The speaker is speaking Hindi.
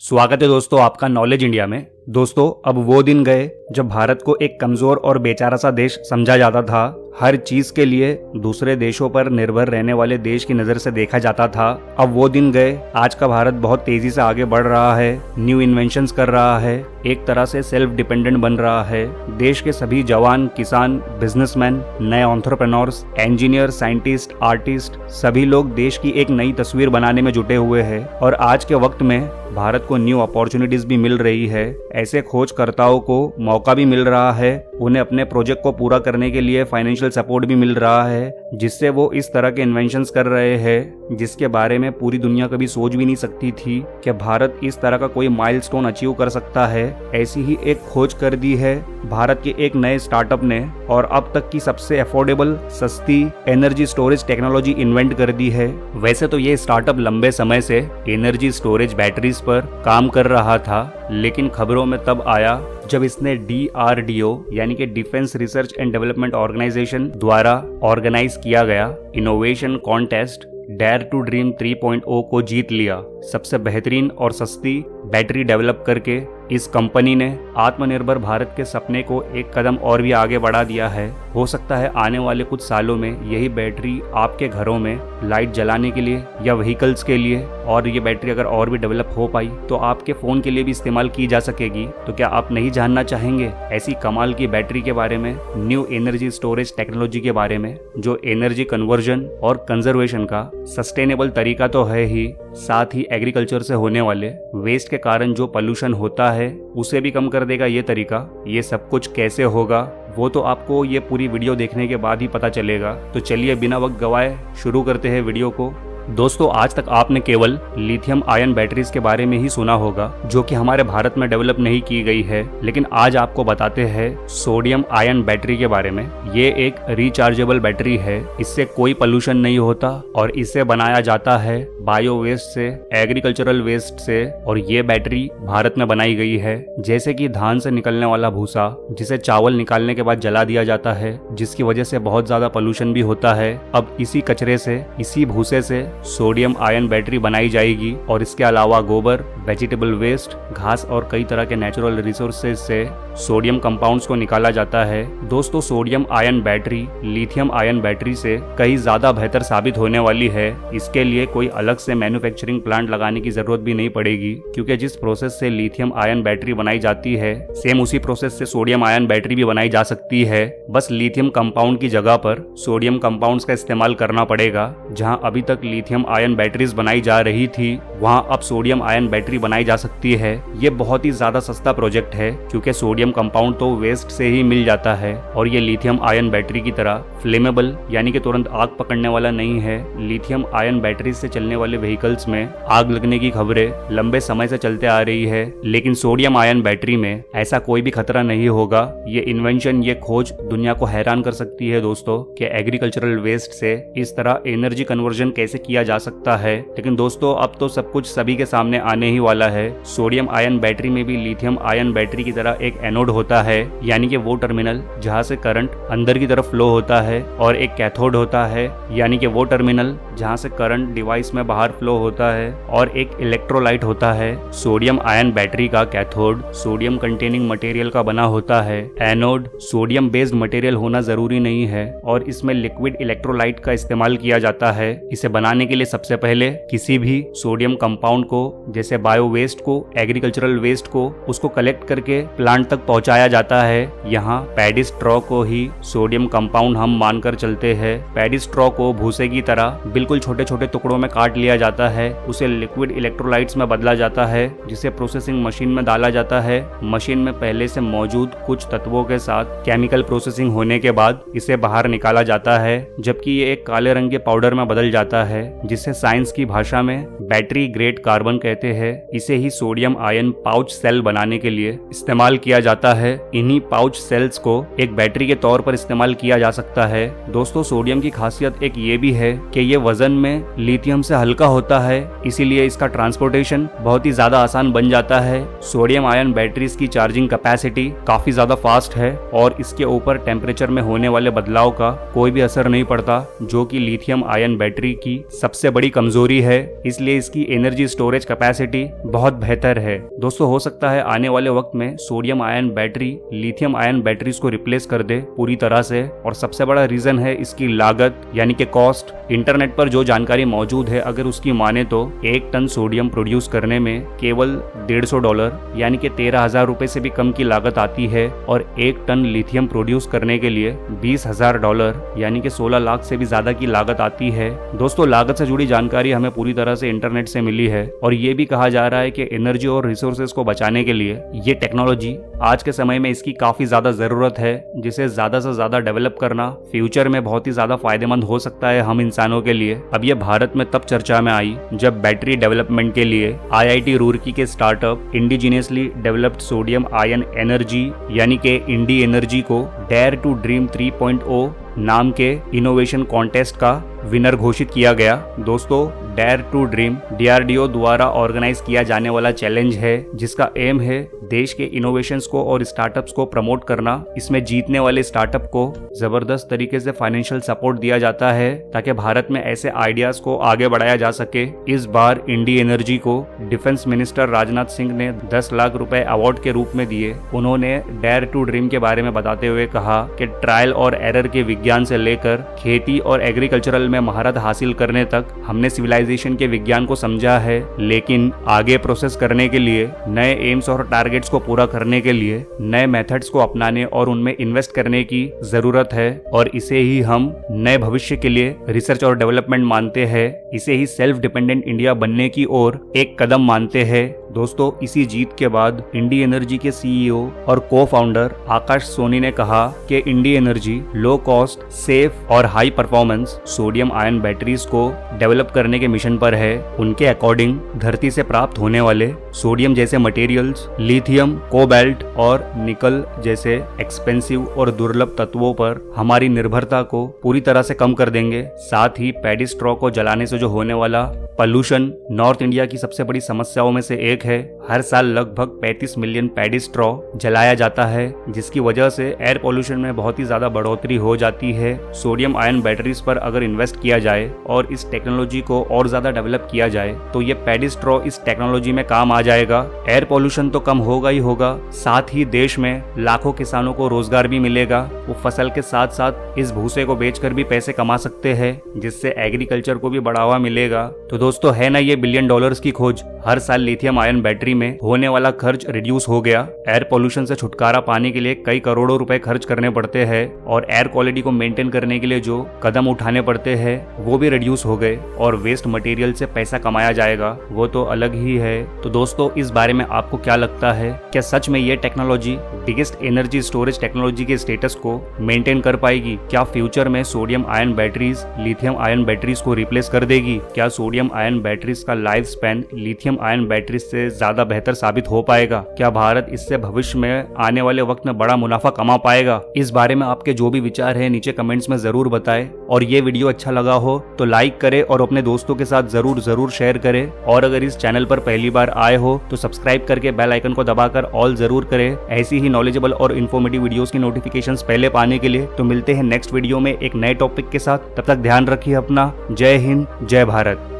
स्वागत है दोस्तों आपका नॉलेज इंडिया में। दोस्तों अब वो दिन गए जब भारत को एक कमजोर और बेचारा सा देश समझा जाता था। हर चीज के लिए दूसरे देशों पर निर्भर रहने वाले देश की नजर से देखा जाता था। अब वो दिन गए। आज का भारत बहुत तेजी से आगे बढ़ रहा है, न्यू इन्वेंशंस कर रहा है, एक तरह से सेल्फ डिपेंडेंट बन रहा है। देश के सभी जवान, किसान, बिजनेसमैन, नए एंटरप्रेन्योर्स, इंजीनियर, साइंटिस्ट, आर्टिस्ट सभी लोग देश की एक नई तस्वीर बनाने में जुटे हुए हैं। और आज के वक्त में भारत को न्यू अपॉर्चुनिटीज भी मिल रही है। ऐसे खोजकर्ताओं को मौका भी मिल रहा है, उन्हें अपने प्रोजेक्ट को पूरा करने के लिए फाइनेंशियल सपोर्ट भी मिल रहा है, जिससे वो इस तरह के इन्वेंशंस कर रहे हैं जिसके बारे में पूरी दुनिया कभी सोच भी नहीं सकती थी कि भारत इस तरह का कोई माइलस्टोन अचीव कर सकता है। ऐसी ही एक खोज कर दी है भारत के एक नए स्टार्टअप ने, और अब तक की सबसे अफोर्डेबल, सस्ती एनर्जी स्टोरेज टेक्नोलॉजी इन्वेंट कर दी है। वैसे तो ये स्टार्टअप लंबे समय से एनर्जी स्टोरेज बैटरीज पर काम कर रहा था, लेकिन खबरों में तब आया जब इसने DRDO यानी कि defence research and development organisation द्वारा ऑर्गेनाइज किया गया innovation contest dare to dream 3.0 को जीत लिया। सबसे बेहतरीन और सस्ती बैटरी डेवलप करके इस कंपनी ने आत्मनिर्भर भारत के सपने को एक कदम और भी आगे बढ़ा दिया है। हो सकता है आने वाले कुछ सालों में यही बैटरी आपके घरों में लाइट जलाने के लिए या व्हीकल्स के लिए, और ये बैटरी अगर और भी डेवलप हो पाई तो आपके फोन के लिए भी इस्तेमाल की जा सकेगी। तो क्या आप नहीं जानना चाहेंगे ऐसी कमाल की बैटरी के बारे में, न्यू एनर्जी स्टोरेज टेक्नोलॉजी के बारे में, जो एनर्जी कन्वर्जन और कंजर्वेशन का सस्टेनेबल तरीका तो है ही, साथ ही एग्रीकल्चर से होने वाले वेस्ट के कारण जो पोल्यूशन होता है उसे भी कम कर देगा ये तरीका। ये सब कुछ कैसे होगा वो तो आपको ये पूरी वीडियो देखने के बाद ही पता चलेगा। तो चलिए बिना वक्त गवाए शुरू करते हैं वीडियो को। दोस्तों आज तक आपने केवल लिथियम आयन बैटरीज के बारे में ही सुना होगा, जो कि हमारे भारत में डेवलप नहीं की गई है, लेकिन आज आपको बताते हैं सोडियम आयन बैटरी के बारे में। ये एक रिचार्जेबल बैटरी है, इससे कोई पोल्यूशन नहीं होता और इसे बनाया जाता है बायो वेस्ट से, एग्रीकल्चरल वेस्ट से, और ये बैटरी भारत में बनाई गई है। जैसे कि धान से निकलने वाला भूसा जिसे चावल निकालने के बाद जला दिया जाता है, जिसकी वजह से बहुत ज्यादा पोल्यूशन भी होता है। अब इसी कचरे से, इसी भूसे से सोडियम आयन बैटरी बनाई जाएगी, और इसके अलावा गोबर, वेजिटेबल वेस्ट, घास और कई तरह के नेचुरल रिसोर्सेज से सोडियम कंपाउंड्स को निकाला जाता है। दोस्तों sodium ion battery lithium ion battery से कहीं ज्यादा बेहतर साबित होने वाली है। इसके लिए कोई अलग से मैन्युफैक्चरिंग प्लांट लगाने की जरूरत भी नहीं पड़ेगी, क्योंकि जिस प्रोसेस से लिथियम आयन बैटरी बनाई जाती है सेम उसी प्रोसेस से सोडियम आयन बैटरी भी बनाई जा सकती है। बस लिथियम कंपाउंड की जगह पर सोडियम कंपाउंड्स का इस्तेमाल करना पड़ेगा। जहाँ अभी तक लिथियम आयन बैटरीज बनाई जा रही थी, वहाँ अब सोडियम आयन बैटरी बनाई जा सकती है। ये बहुत ही ज्यादा सस्ता प्रोजेक्ट है, क्योंकि सोडियम कंपाउंड तो वेस्ट से ही मिल जाता है, और ये लिथियम आयन बैटरी की तरह फ्लेमेबल यानी कि तुरंत आग पकड़ने वाला नहीं है। लिथियम आयन बैटरी से चलने वाले व्हीकल्स में आग लगने की खबरें लंबे समय से चलते आ रही है, लेकिन सोडियम आयन बैटरी में ऐसा कोई भी खतरा नहीं होगा। ये इन्वेंशन, ये खोज दुनिया को हैरान कर सकती है दोस्तों, कि एग्रीकल्चरल वेस्ट से इस तरह एनर्जी कन्वर्जन कैसे किया जा सकता है। लेकिन दोस्तों अब तो सब कुछ सभी के सामने आने ही वाला है। सोडियम आयन बैटरी में भी लिथियम आयन बैटरी की तरह एक एनोड होता है, यानी कि वो टर्मिनल जहां से करंट अंदर की तरफ फ्लो होता है, और एक कैथोड होता है, यानी कि वो टर्मिनल जहां से करंट डिवाइस में बाहर फ्लो होता है, और एक इलेक्ट्रोलाइट होता है। सोडियम आयन बैटरी का कैथोड सोडियम कंटेनिंग मटेरियल का बना होता है। एनोड सोडियम बेस्ड मटेरियल होना जरूरी नहीं है, और इसमें लिक्विड इलेक्ट्रोलाइट का इस्तेमाल किया जाता है। इसे बनाने के लिए सबसे पहले किसी भी सोडियम कंपाउंड को, जैसे बायो वेस्ट को, एग्रीकल्चरल वेस्ट को, उसको कलेक्ट करके प्लांट तक पहुंचाया जाता है। यहाँ पैडी स्ट्रॉ को ही सोडियम कंपाउंड हम मानकर चलते हैं। पैडी स्ट्रॉ को भूसे की तरह बिल्कुल छोटे छोटे टुकड़ों में काट लिया जाता है, उसे लिक्विड इलेक्ट्रोलाइट्स में बदला जाता है, जिसे प्रोसेसिंग मशीन में डाला जाता है। मशीन में पहले से मौजूद कुछ तत्वों के साथ केमिकल प्रोसेसिंग होने के बाद इसे बाहर निकाला जाता है, जबकि ये एक काले रंग के पाउडर में बदल जाता है, जिसे साइंस की भाषा में बैटरी ग्रेड कार्बन कहते हैं। इसे ही सोडियम आयन पाउच सेल बनाने के लिए इस्तेमाल किया जाता है। इन्हीं पाउच सेल्स को एक बैटरी के तौर पर इस्तेमाल किया जा सकता है। दोस्तों सोडियम की खासियत एक ये भी है कि ये वजन में लिथियम से हल्का होता है, इसीलिए इसका ट्रांसपोर्टेशन बहुत ही ज्यादा आसान बन जाता है। सोडियम आयन बैटरीज की चार्जिंग कैपेसिटी काफी ज्यादा फास्ट है, और इसके ऊपर टेम्परेचर में होने वाले बदलाव का कोई भी असर नहीं पड़ता, जो कि लिथियम आयन बैटरी की सबसे बड़ी कमजोरी है, इसलिए इसकी एनर्जी स्टोरेज कैपेसिटी बहुत बेहतर है। दोस्तों हो सकता है आने वाले वक्त में sodium ion battery lithium ion batteries को रिप्लेस कर दे पूरी तरह से, और सबसे बड़ा रीजन है इसकी लागत यानी कि कॉस्ट। इंटरनेट पर जो जानकारी मौजूद है अगर उसकी माने तो 1 टन सोडियम प्रोड्यूस करने में केवल $150 यानी कि 13,000 रुपए से भी कम की लागत आती है, और 1 टन लिथियम प्रोड्यूस करने के लिए $20,000 यानी कि 16 लाख से भी ज्यादा की लागत आती है। दोस्तों लागत से जुड़ी जानकारी हमें पूरी तरह से इंटरनेट से मिली है, और ये भी कहा जा रहा है कि एनर्जी और रिसोर्सेज को बचाने के लिए ये टेक्नोलॉजी आज के समय में इसकी काफी ज्यादा जरूरत है, जिसे ज्यादा से ज्यादा डेवलप करना फ्यूचर में बहुत ही ज्यादा फायदेमंद हो सकता है हम इंसानों के लिए। अब ये भारत में तब चर्चा में आई जब बैटरी डेवलपमेंट के लिए IIT रूरकी के startup indigenously developed sodium ion energy यानी कि इंडी एनर्जी को डेयर टू ड्रीम 3.0 नाम के इनोवेशन कॉन्टेस्ट का विनर घोषित किया गया। दोस्तों डेयर टू ड्रीम DRDO द्वारा ऑर्गेनाइज किया जाने वाला चैलेंज है, जिसका एम है देश के इनोवेशंस को और स्टार्टअप्स को प्रमोट करना। इसमें जीतने वाले स्टार्टअप को जबरदस्त तरीके से फाइनेंशियल सपोर्ट दिया जाता है ताकि भारत में ऐसे आइडियाज को आगे बढ़ाया जा सके। इस बार इंडी एनर्जी को डिफेंस मिनिस्टर राजनाथ सिंह ने 10 लाख रुपए अवार्ड के रूप में दिए। उन्होंने डेयर टू ड्रीम के बारे में बताते हुए कहा कि ट्रायल और एरर के विज्ञान से लेकर खेती और एग्रीकल्चरल में महारत हासिल करने तक हमने सिविलाइजेशन के विज्ञान को समझा है, लेकिन आगे प्रोसेस करने के लिए, नए एम्स और टारगेट्स को पूरा करने के लिए नए मेथड्स को अपनाने और उनमें इन्वेस्ट करने की जरूरत है, और इसे ही हम नए भविष्य के लिए रिसर्च और डेवलपमेंट मानते हैं। इसे ही सेल्फ डिपेंडेंट इंडिया बनने की ओर एक कदम मानते हैं। दोस्तों इसी जीत के बाद इंडी एनर्जी के CEO और को फाउंडर आकाश सोनी ने कहा कि इंडी एनर्जी लो कॉस्ट, सेफ और high performance sodium ion batteries को डेवलप करने के मिशन पर है। उनके अकॉर्डिंग धरती से प्राप्त होने वाले सोडियम जैसे मटेरियल्स, लिथियम, कोबाल्ट और निकल जैसे एक्सपेंसिव और दुर्लभ तत्वों पर हमारी निर्भरता को पूरी तरह से कम कर देंगे। साथ ही पैडी स्ट्रॉ को जलाने से जो होने वाला पॉल्यूशन नॉर्थ इंडिया की सबसे बड़ी समस्याओं में से एक है। हर साल लगभग 35 मिलियन पैडी स्ट्रॉ जलाया जाता है, जिसकी वजह से एयर पोल्यूशन में बहुत ही ज्यादा बढ़ोतरी हो जाती है। सोडियम आयन बैटरीज पर अगर इन्वेस्ट किया जाए और इस टेक्नोलॉजी को और ज्यादा डेवलप किया जाए तो ये पैडी स्ट्रॉ इस टेक्नोलॉजी में काम आ जाएगा। एयर पोल्यूशन तो कम होगा ही होगा, साथ ही देश में लाखों किसानों को रोजगार भी मिलेगा। वो फसल के साथ साथ इस भूसे को बेचकर भी पैसे कमा सकते हैं, जिससे एग्रीकल्चर को भी बढ़ावा मिलेगा। तो दोस्तों है ना ये $1 बिलियन की खोज। हर साल लिथियम आयन बैटरी में होने वाला खर्च रिड्यूस हो गया। एयर पोल्यूशन से छुटकारा पाने के लिए कई करोड़ों रुपए खर्च करने पड़ते हैं, और एयर क्वालिटी को मेंटेन करने के लिए जो कदम उठाने पड़ते हैं वो भी रिड्यूस हो गए, और वेस्ट मटेरियल से पैसा कमाया जाएगा वो तो अलग ही है। तो दोस्तों इस बारे में आपको क्या लगता है? क्या सच में ये technology biggest energy storage technology के स्टेटस को मेंटेन कर पाएगी? क्या फ्यूचर में sodium ion batteries lithium ion batteries को रिप्लेस कर देगी? क्या सोडियम आयन बैटरीज का life span lithium ion batteries से ज्यादा बेहतर साबित हो पाएगा? क्या भारत इससे भविष्य में आने वाले वक्त में बड़ा मुनाफा कमा पाएगा? इस बारे में आपके जो भी विचार है नीचे कमेंट्स में जरूर बताएं, और ये वीडियो अच्छा लगा हो तो लाइक करें और अपने दोस्तों के साथ जरूर शेयर करें, और अगर इस चैनल पर पहली बार आए हो तो सब्सक्राइब करके बेल आइकन को दबाकर ऑल जरूर करें। ऐसी ही नॉलेजेबल और इन्फॉर्मेटिव वीडियोस की नोटिफिकेशंस पहले पाने के लिए। तो मिलते हैं नेक्स्ट वीडियो में एक नए टॉपिक के साथ, तब तक ध्यान रखिए अपना। जय हिंद, जय भारत।